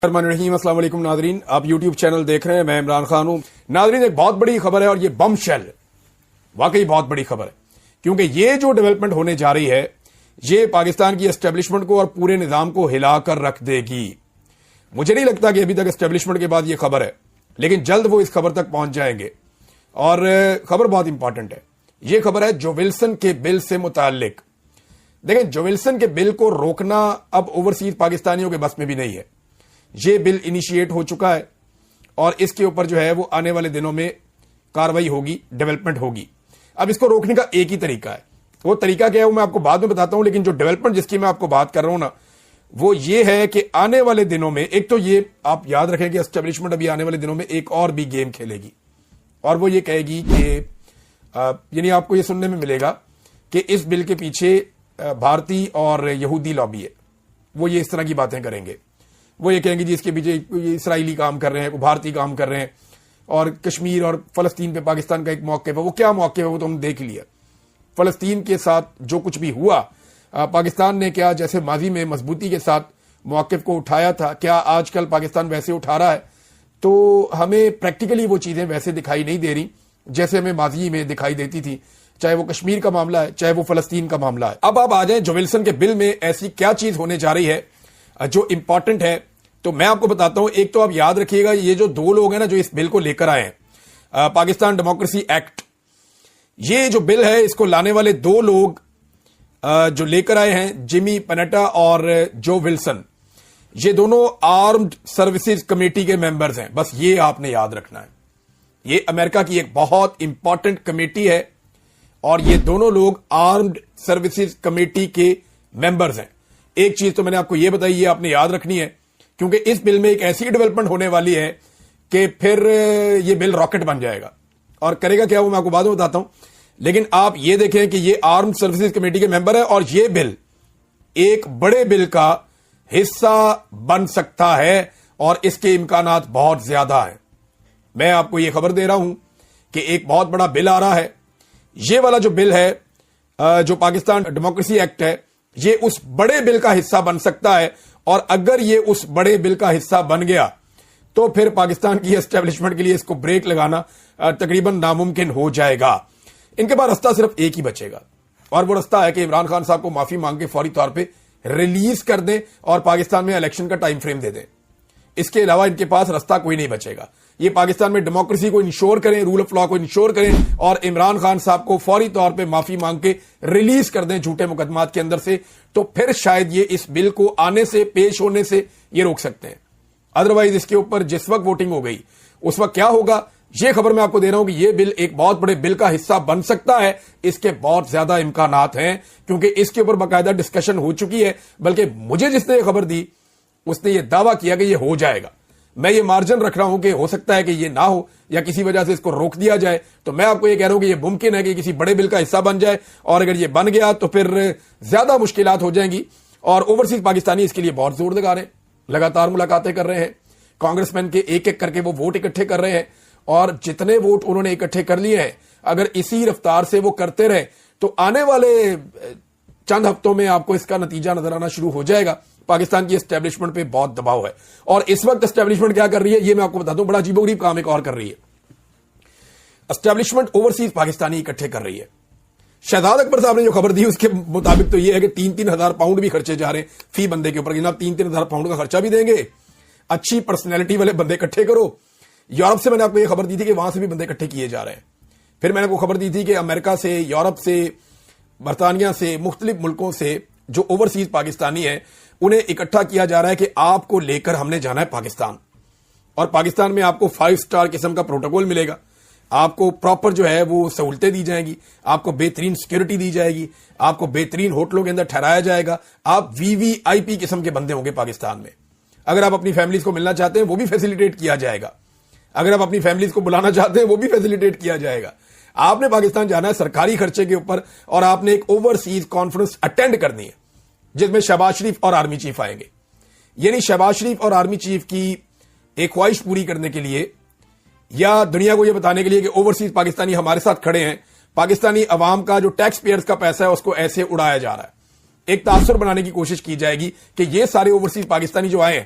الرحمن الرحیم۔ السلام علیکم ناظرین، آپ یوٹیوب چینل دیکھ رہے ہیں، میں عمران خان ہوں۔ ناظرین، ایک بہت بڑی خبر ہے اور یہ بم شیل واقعی بہت بڑی خبر ہے، کیونکہ یہ جو ڈیولپمنٹ ہونے جا رہی ہے یہ پاکستان کی اسٹیبلشمنٹ کو اور پورے نظام کو ہلا کر رکھ دے گی۔ مجھے نہیں لگتا کہ ابھی تک اسٹیبلشمنٹ کے بعد یہ خبر ہے، لیکن جلد وہ اس خبر تک پہنچ جائیں گے، اور خبر بہت امپورٹنٹ ہے۔ یہ خبر ہے جو ولسن کے بل سے متعلق۔ دیکھیں، جو ولسن کے بل کو روکنا اب اوورسیز پاکستانیوں کے بس میں بھی نہیں ہے۔ یہ بل انیشیٹ ہو چکا ہے اور اس کے اوپر جو ہے وہ آنے والے دنوں میں کاروائی ہوگی، ڈیولپمنٹ ہوگی۔ اب اس کو روکنے کا ایک ہی طریقہ ہے، وہ طریقہ کیا ہے وہ میں آپ کو بعد میں بتاتا ہوں، لیکن جو ڈیولپمنٹ جس کی میں آپ کو بات کر رہا ہوں نا، وہ یہ ہے کہ آنے والے دنوں میں ایک تو یہ آپ یاد رکھیں کہ اسٹیبلشمنٹ ابھی آنے والے دنوں میں ایک اور بھی گیم کھیلے گی، اور وہ یہ کہے گی کہ یعنی آپ کو یہ سننے میں ملے گا کہ اس بل کے پیچھے بھارتی اور یہودی لابی ہے، وہ یہ اس طرح کی باتیں کریں گے۔ وہ یہ کہیں گے جی اس کے پیچھے اسرائیلی کام کر رہے ہیں، بھارتی کام کر رہے ہیں، اور کشمیر اور فلسطین پہ پاکستان کا ایک موقف ہے۔ وہ کیا موقف ہے وہ تو ہم دیکھ لیا۔ فلسطین کے ساتھ جو کچھ بھی ہوا، پاکستان نے کیا جیسے ماضی میں مضبوطی کے ساتھ موقف کو اٹھایا تھا، کیا آج کل پاکستان ویسے اٹھا رہا ہے؟ تو ہمیں پریکٹیکلی وہ چیزیں ویسے دکھائی نہیں دے رہی جیسے ہمیں ماضی میں دکھائی دیتی تھی، چاہے وہ کشمیر کا معاملہ ہے، چاہے وہ فلسطین کا معاملہ ہے۔ اب آپ آ جائیں جو ولسن کے بل میں ایسی کیا چیز ہونے جا رہی ہے جو امپورٹنٹ ہے، تو میں آپ کو بتاتا ہوں۔ ایک تو آپ یاد رکھیے گا، یہ جو دو لوگ ہیں نا جو اس بل کو لے کر آئے ہیں، پاکستان ڈیموکریسی ایکٹ، یہ جو بل ہے اس کو لانے والے دو لوگ جو لے کر آئے ہیں، جمی پنیٹا اور جو ولسن، یہ دونوں آرمڈ سروسز کمیٹی کے ممبرز ہیں۔ بس یہ آپ نے یاد رکھنا ہے، یہ امریکہ کی ایک بہت امپورٹنٹ کمیٹی ہے اور یہ دونوں لوگ آرمڈ سروسز کمیٹی کے ممبرز ہیں۔ ایک چیز تو میں نے آپ کو یہ بتائی، یہ آپ نے یاد رکھنی ہے، کیونکہ اس بل میں ایک ایسی ڈیولپمنٹ ہونے والی ہے کہ پھر یہ بل راکٹ بن جائے گا، اور کرے گا کیا وہ میں آپ کو بعد میں بتاتا ہوں۔ لیکن آپ یہ دیکھیں کہ یہ آرمڈ سروسز کمیٹی کے ممبر ہے اور یہ بل ایک بڑے بل کا حصہ بن سکتا ہے اور اس کے امکانات بہت زیادہ ہیں۔ میں آپ کو یہ خبر دے رہا ہوں کہ ایک بہت بڑا بل آ رہا ہے۔ یہ والا جو بل ہے جو پاکستان ڈیموکریسی ایکٹ ہے، یہ اس بڑے بل کا حصہ بن سکتا ہے، اور اگر یہ اس بڑے بل کا حصہ بن گیا تو پھر پاکستان کی اسٹیبلشمنٹ کے لیے اس کو بریک لگانا تقریباً ناممکن ہو جائے گا۔ ان کے پاس رستہ صرف ایک ہی بچے گا، اور وہ رستہ ہے کہ عمران خان صاحب کو معافی مانگ کے فوری طور پہ ریلیز کر دیں اور پاکستان میں الیکشن کا ٹائم فریم دے دیں۔ اس کے علاوہ ان کے پاس رستہ کوئی نہیں بچے گا۔ یہ پاکستان میں ڈیموکریسی کو انشور کریں، رول آف لا کو انشور کریں، اور عمران خان صاحب کو فوری طور پہ معافی مانگ کے ریلیز کر دیں جھوٹے مقدمات کے اندر سے، تو پھر شاید یہ اس بل کو آنے سے، پیش ہونے سے یہ روک سکتے ہیں۔ ادروائز اس کے اوپر جس وقت ووٹنگ ہو گئی اس وقت کیا ہوگا، یہ خبر میں آپ کو دے رہا ہوں کہ یہ بل ایک بہت بڑے بل کا حصہ بن سکتا ہے۔ اس کے بہت زیادہ امکانات ہیں، کیونکہ اس کے اوپر باقاعدہ ڈسکشن ہو چکی ہے، بلکہ مجھے جس نے یہ خبر دی اس نے یہ دعویٰ کیا کہ یہ ہو جائے گا۔ میں یہ مارجن رکھ رہا ہوں کہ ہو سکتا ہے کہ یہ نہ ہو یا کسی وجہ سے اس کو روک دیا جائے، تو میں آپ کو یہ کہہ رہا ہوں کہ یہ ممکن ہے کہ کسی بڑے بل کا حصہ بن جائے، اور اگر یہ بن گیا تو پھر زیادہ مشکلات ہو جائیں گی۔ اور اوورسیز پاکستانی اس کے لیے بہت زور لگا رہے ہیں، لگاتار ملاقاتیں کر رہے ہیں، کانگریس مین کے ایک ایک کر کے وہ ووٹ اکٹھے کر رہے ہیں، اور جتنے ووٹ انہوں نے اکٹھے کر لیے ہیں اگر اسی رفتار سے وہ کرتے رہے تو آنے والے چند ہفتوں میں آپ کو اس کا نتیجہ نظر آنا شروع ہو جائے گا۔ پاکستان کی اسٹیبلشمنٹ پہ بہت دباؤ ہے، اور اس وقت اسٹیبلشمنٹ کیا کر رہی ہے یہ میں آپ کو بتا دوں، بڑا عجیب و غریب کام ایک اور کر رہی ہے۔ اسٹیبلشمنٹ اوورسیز پاکستانی اکٹھے کر رہی ہے۔ شہزاد اکبر صاحب نے جو خبر دی اس کے مطابق تو یہ ہے کہ 3-3 ہزار پاؤنڈ بھی خرچے جا رہے ہیں فی بندے کے اوپر، جناب 3-3 ہزار پاؤنڈ کا خرچہ بھی دیں گے، اچھی پرسنالٹی والے بندے اکٹھے کرو۔ یورپ سے میں نے آپ کو یہ خبر دی تھی کہ وہاں سے بھی بندے اکٹھے کیے جا رہے ہیں۔ پھر میں نے آپ کو خبر دی تھی کہ امریکہ سے، یورپ سے، برطانیہ سے، مختلف ملکوں سے جو اوورسیز پاکستانی ہیں انہیں اکٹھا کیا جا رہا ہے کہ آپ کو لے کر ہم نے جانا ہے پاکستان، اور پاکستان میں آپ کو 5 سٹار قسم کا پروٹوکول ملے گا، آپ کو پراپر جو ہے وہ سہولتیں دی جائیں گی، آپ کو بہترین سیکورٹی دی جائے گی، آپ کو بہترین ہوٹلوں کے اندر ٹھہرایا جائے گا، آپ VVIP قسم کے بندے ہوں گے پاکستان میں۔ اگر آپ اپنی فیملیز کو ملنا چاہتے ہیں وہ بھی فیسیلیٹیٹ کیا جائے گا، اگر آپ اپنی فیملیز کو بلانا چاہتے ہیں وہ بھی فیسیلیٹیٹ کیا جائے گا۔ آپ نے پاکستان جانا ہے سرکاری خرچے کے اوپر، اور آپ نے ایک اوورسیز کانفرنس اٹینڈ کرنی ہے جس میں شہباز شریف اور آرمی چیف آئیں گے۔ یعنی شہباز شریف اور آرمی چیف کی ایک خواہش پوری کرنے کے لیے، یا دنیا کو یہ بتانے کے لیے کہ اوورسیز پاکستانی ہمارے ساتھ کھڑے ہیں، پاکستانی عوام کا جو ٹیکس پیئرز کا پیسہ ہے اس کو ایسے اڑایا جا رہا ہے، ایک تاثر بنانے کی کوشش کی جائے گی کہ یہ سارے اوورسیز پاکستانی جو آئے ہیں